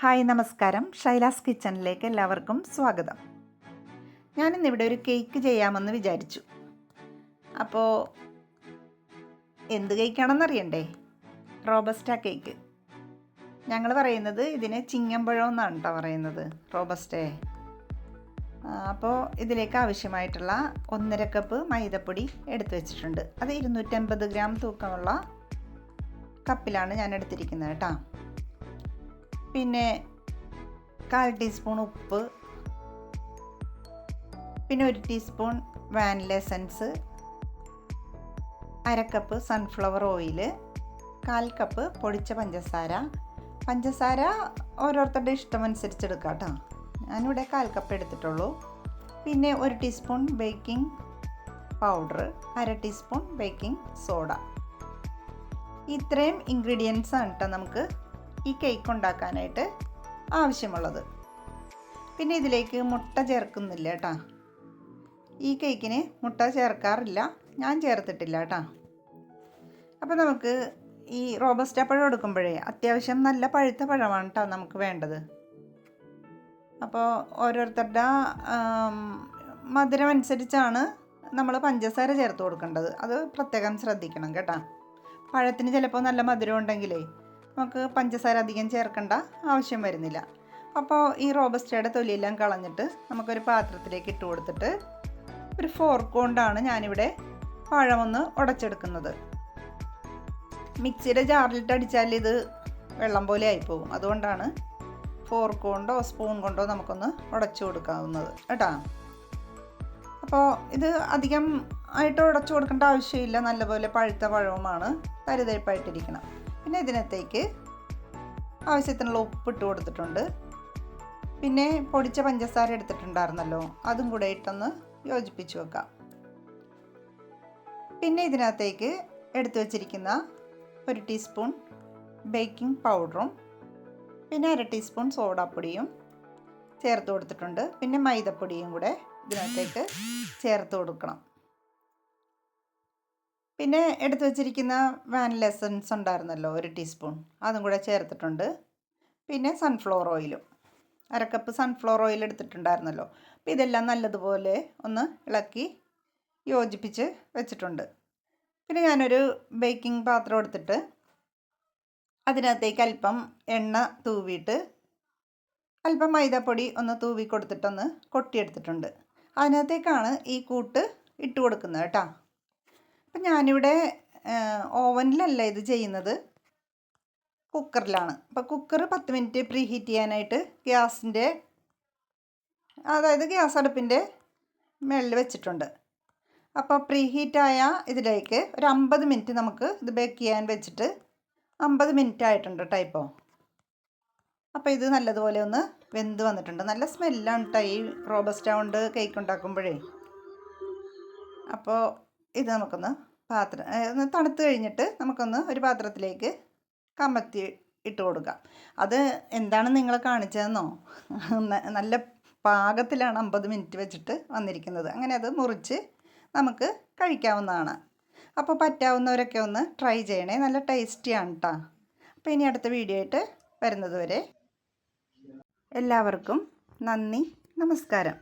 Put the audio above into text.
Hi നമസ്കാരം, ഷൈലാസ് കിച്ചണിലേക്ക് എല്ലാവർക്കും സ്വാഗതം. ഞാനിന്നിവിടെ ഒരു കേക്ക് ചെയ്യാമെന്ന് വിചാരിച്ചു. അപ്പോൾ എന്ത് കേക്കാണെന്നറിയണ്ടേ? Robusta cake. ഞങ്ങൾ പറയുന്നത് ഇതിന് ചിങ്ങമ്പഴം എന്നാണ് കേട്ടോ പറയുന്നത്, റോബസ്റ്റേ. അപ്പോൾ ഇതിലേക്ക് ആവശ്യമായിട്ടുള്ള 1.5 കപ്പ് മൈദപ്പൊടി എടുത്തു വെച്ചിട്ടുണ്ട്. അത് 250 ഗ്രാം തൂക്കമുള്ള കപ്പിലാണ് ഞാൻ എടുത്തിരിക്കുന്നത് കേട്ടോ. പിന്നെ 1/4 ടീസ്പൂൺ ഉപ്പ്, പിന്നെ 1 teaspoon vanilla essence, 1/2 cup sunflower oil, 1/4 cup പൊടിച്ച പഞ്ചസാര ഓരോരുത്തരുടെ ഇഷ്ടമനുസരിച്ച് എടുക്കാം കേട്ടോ. ഞാനിവിടെ 1/4 കപ്പ് എടുത്തിട്ടുള്ളൂ. പിന്നെ 1 teaspoon baking powder, 1/2 teaspoon baking soda. ഇത്രയും ഇൻഗ്രീഡിയൻസ് ആണ് കേട്ടോ നമുക്ക് ഈ കേക്ക് ഉണ്ടാക്കാനായിട്ട് ആവശ്യമുള്ളത്. പിന്നെ ഇതിലേക്ക് മുട്ട ചേർക്കുന്നില്ല കേട്ടോ. ഈ കേക്കിന് മുട്ട ചേർക്കാറില്ല, ഞാൻ ചേർത്തിട്ടില്ല കേട്ടോ. അപ്പോൾ നമുക്ക് ഈ റോബസ്റ്റ പഴം എടുക്കുമ്പോഴേ അത്യാവശ്യം നല്ല പഴുത്ത പഴമാണ് കേട്ടോ നമുക്ക് വേണ്ടത്. അപ്പോൾ ഓരോരുത്തരുടെ മധുരം അനുസരിച്ചാണ് നമ്മൾ പഞ്ചസാര ചേർത്ത് കൊടുക്കേണ്ടത്. അത് പ്രത്യേകം ശ്രദ്ധിക്കണം കേട്ടോ. പഴത്തിന് ചിലപ്പോൾ നല്ല മധുരം ഉണ്ടെങ്കിലേ നമുക്ക് പഞ്ചസാര അധികം ചേർക്കേണ്ട ആവശ്യം വരുന്നില്ല. അപ്പോൾ ഈ റോബസ്റ്റയുടെ തൊലിയെല്ലാം കളഞ്ഞിട്ട് നമുക്കൊരു പാത്രത്തിലേക്ക് ഇട്ട് കൊടുത്തിട്ട് ഒരു ഫോർക്ക് കൊണ്ടാണ് ഞാനിവിടെ പഴമൊന്ന് ഉടച്ചെടുക്കുന്നത്. മിക്സിയുടെ ജാറിലിട്ട് അടിച്ചാൽ ഇത് വെള്ളം പോലെ ആയിപ്പോകും. അതുകൊണ്ടാണ് ഫോർക്ക് കൊണ്ടോ സ്പൂൺ കൊണ്ടോ നമുക്കൊന്ന് ഉടച്ചു കൊടുക്കാവുന്നത് കേട്ടോ. അപ്പോൾ ഇത് അധികം ആയിട്ട് ഉടച്ചു കൊടുക്കേണ്ട ആവശ്യമില്ല. നല്ലപോലെ പഴുത്ത പഴവുമാണ്, തരിതരിപ്പായിട്ടിരിക്കണം. പിന്നെ ഇതിനകത്തേക്ക് ആവശ്യത്തിനുള്ള ഉപ്പിട്ട് കൊടുത്തിട്ടുണ്ട്. പിന്നെ പൊടിച്ച പഞ്ചസാര എടുത്തിട്ടുണ്ടായിരുന്നല്ലോ, അതും കൂടെ ഇട്ടൊന്ന് യോജിപ്പിച്ച് വെക്കാം. പിന്നെ ഇതിനകത്തേക്ക് എടുത്തു വച്ചിരിക്കുന്ന 1 ടീസ്പൂൺ ബേക്കിംഗ് പൗഡറും പിന്നെ 1/2 ടീസ്പൂൺ സോഡാപ്പൊടിയും ചേർത്ത് കൊടുത്തിട്ടുണ്ട്. പിന്നെ മൈദപ്പൊടിയും കൂടെ ഇതിനകത്തേക്ക് ചേർത്ത് കൊടുക്കണം. പിന്നെ എടുത്തു വച്ചിരിക്കുന്ന വാനില എസൻസ് ഉണ്ടായിരുന്നല്ലോ 1 ടീസ്പൂൺ, അതും കൂടെ ചേർത്തിട്ടുണ്ട്. പിന്നെ സൺഫ്ലവർ ഓയിലും 1/2 കപ്പ് സൺഫ്ലവർ ഓയിൽ എടുത്തിട്ടുണ്ടായിരുന്നല്ലോ. അപ്പോൾ ഇതെല്ലാം നല്ലതുപോലെ ഒന്ന് ഇളക്കി യോജിപ്പിച്ച് വെച്ചിട്ടുണ്ട്. പിന്നെ ഞാനൊരു ബേക്കിംഗ് പാത്രം എടുത്തിട്ട് അതിനകത്തേക്ക് അല്പം എണ്ണ തൂവിയിട്ട് അല്പം മൈദാപ്പൊടി ഒന്ന് തൂവി കൊടുത്തിട്ടൊന്ന് കൊട്ടിയെടുത്തിട്ടുണ്ട്. അതിനകത്തേക്കാണ് ഈ കൂട്ട് ഇട്ട് കൊടുക്കുന്നത് കേട്ടോ. അപ്പം ഞാനിവിടെ ഓവനിലല്ല ഇത് ചെയ്യുന്നത്, കുക്കറിലാണ്. അപ്പോൾ കുക്കർ 10 മിനിറ്റ് പ്രീ ഹീറ്റ് ചെയ്യാനായിട്ട് ഗ്യാസ് അടുപ്പിൻ്റെ മുകളിൽ വെച്ചിട്ടുണ്ട്. അപ്പോൾ പ്രീ ഹീറ്റായ ഇതിലേക്ക് ഒരു 50 മിനിറ്റ് നമുക്ക് ഇത് ബേക്ക് ചെയ്യാൻ വെച്ചിട്ട് 50 മിനിറ്റ് ആയിട്ടുണ്ട് കേട്ടോ ഇപ്പോൾ. അപ്പോൾ ഇത് നല്ലതുപോലെ ഒന്ന് വെന്ത് വന്നിട്ടുണ്ട്. നല്ല സ്മെല്ലാണ് കേട്ടോ ഈ റോബസ്റ്റ കൊണ്ട് കേക്ക് ഉണ്ടാക്കുമ്പോഴേ. അപ്പോൾ ഇത് നമുക്കൊന്ന് ഒന്ന് തണുത്ത് കഴിഞ്ഞിട്ട് നമുക്കൊന്ന് ഒരു പാത്രത്തിലേക്ക് കമത്തി ഇട്ട് കൊടുക്കാം. അത് എന്താണ് നിങ്ങൾ കാണിച്ചതെന്നോ, നല്ല പാകത്തിലാണ് 50 മിനിറ്റ് വെച്ചിട്ട് വന്നിരിക്കുന്നത്. അങ്ങനെ അത് മുറിച്ച് നമുക്ക് കഴിക്കാവുന്നതാണ്. അപ്പോൾ പറ്റാവുന്നവരൊക്കെ ഒന്ന് ട്രൈ ചെയ്യണേ, നല്ല ടേസ്റ്റിയാണ് കേട്ടോ. അപ്പോൾ ഇനി അടുത്ത വീഡിയോ ആയിട്ട് വരുന്നത് വരെ എല്ലാവർക്കും നന്ദി, നമസ്കാരം.